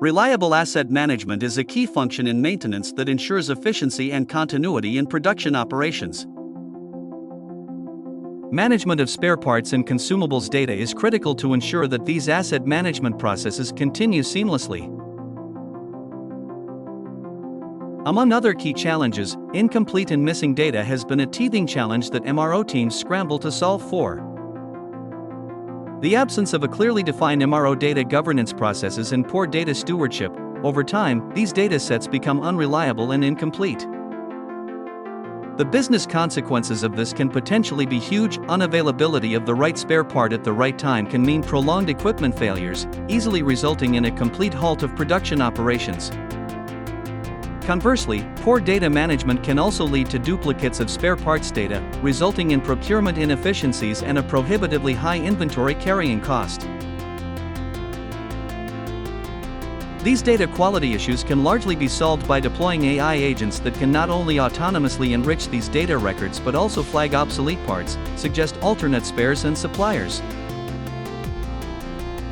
Reliable asset management is a key function in maintenance that ensures efficiency and continuity in production operations. Management of spare parts and consumables data is critical to ensure that these asset management processes continue seamlessly. Among other key challenges, incomplete and missing data has been a teething challenge that MRO teams scramble to solve for. The absence of a clearly defined MRO data governance processes and poor data stewardship, over time, these data sets become unreliable and incomplete. The business consequences of this can potentially be huge. Unavailability of the right spare part at the right time can mean prolonged equipment failures, easily resulting in a complete halt of production operations. Conversely, poor data management can also lead to duplicates of spare parts data, resulting in procurement inefficiencies and a prohibitively high inventory carrying cost. These data quality issues can largely be solved by deploying AI agents that can not only autonomously enrich these data records but also flag obsolete parts, suggest alternate spares and suppliers.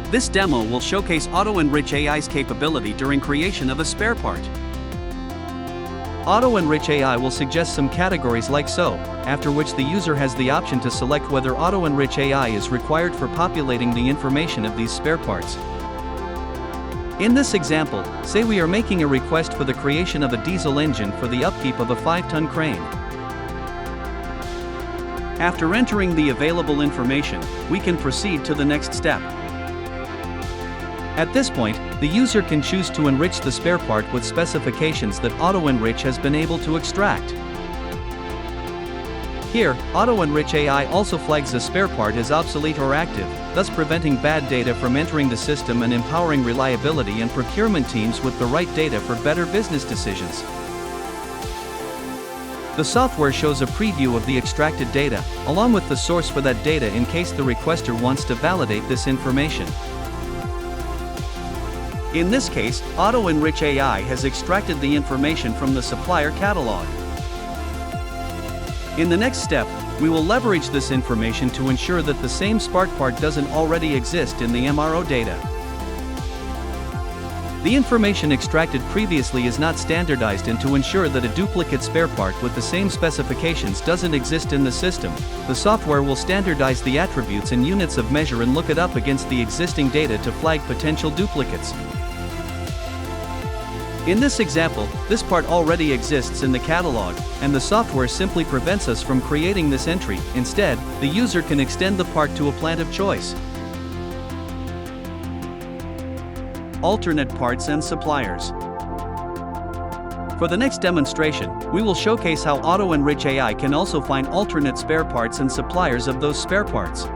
This demo will showcase Auto-Enrich AI's capability during creation of a spare part. Auto-Enrich AI will suggest some categories like so, after which the user has the option to select whether Auto-Enrich AI is required for populating the information of these spare parts. In this example, say we are making a request for the creation of a diesel engine for the upkeep of a 5-ton crane. After entering the available information, we can proceed to the next step. At this point, the user can choose to enrich the spare part with specifications that Auto-Enrich has been able to extract. Here, Auto-Enrich AI also flags a spare part as obsolete or active, thus preventing bad data from entering the system and empowering reliability and procurement teams with the right data for better business decisions. The software shows a preview of the extracted data, along with the source for that data in case the requester wants to validate this information. In this case, Auto-Enrich AI has extracted the information from the supplier catalog. In the next step, we will leverage this information to ensure that the same spark part doesn't already exist in the MRO data. The information extracted previously is not standardized, and to ensure that a duplicate spare part with the same specifications doesn't exist in the system, the software will standardize the attributes and units of measure and look it up against the existing data to flag potential duplicates. In this example, this part already exists in the catalog, and the software simply prevents us from creating this entry. Instead, the user can extend the part to a plant of choice. Alternate parts and suppliers. For the next demonstration, we will showcase how Auto-Enrich AI can also find alternate spare parts and suppliers of those spare parts.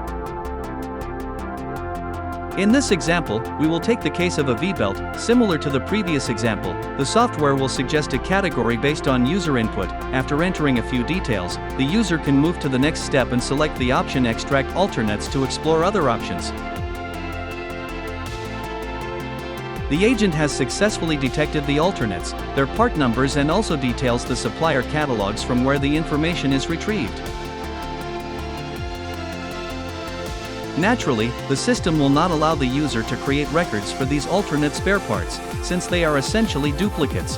In this example, we will take the case of a V-belt. Similar to the previous example, the software will suggest a category based on user input. After entering a few details, the user can move to the next step and select the option Extract Alternates to explore other options. The agent has successfully detected the alternates, their part numbers, and also details the supplier catalogs from where the information is retrieved. Naturally, the system will not allow the user to create records for these alternate spare parts, since they are essentially duplicates.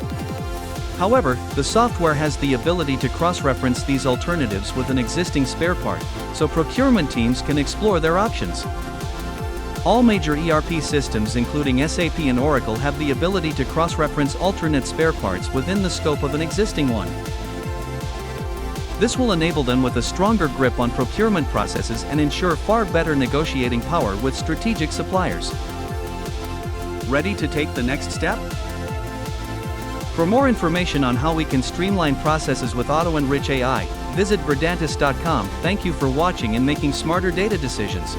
However, the software has the ability to cross-reference these alternatives with an existing spare part, so procurement teams can explore their options. All major ERP systems including SAP and Oracle have the ability to cross-reference alternate spare parts within the scope of an existing one. This will enable them with a stronger grip on procurement processes and ensure far better negotiating power with strategic suppliers. Ready to take the next step? For more information on how we can streamline processes with Auto-Enrich AI, visit Verdantis.com. Thank you for watching and making smarter data decisions.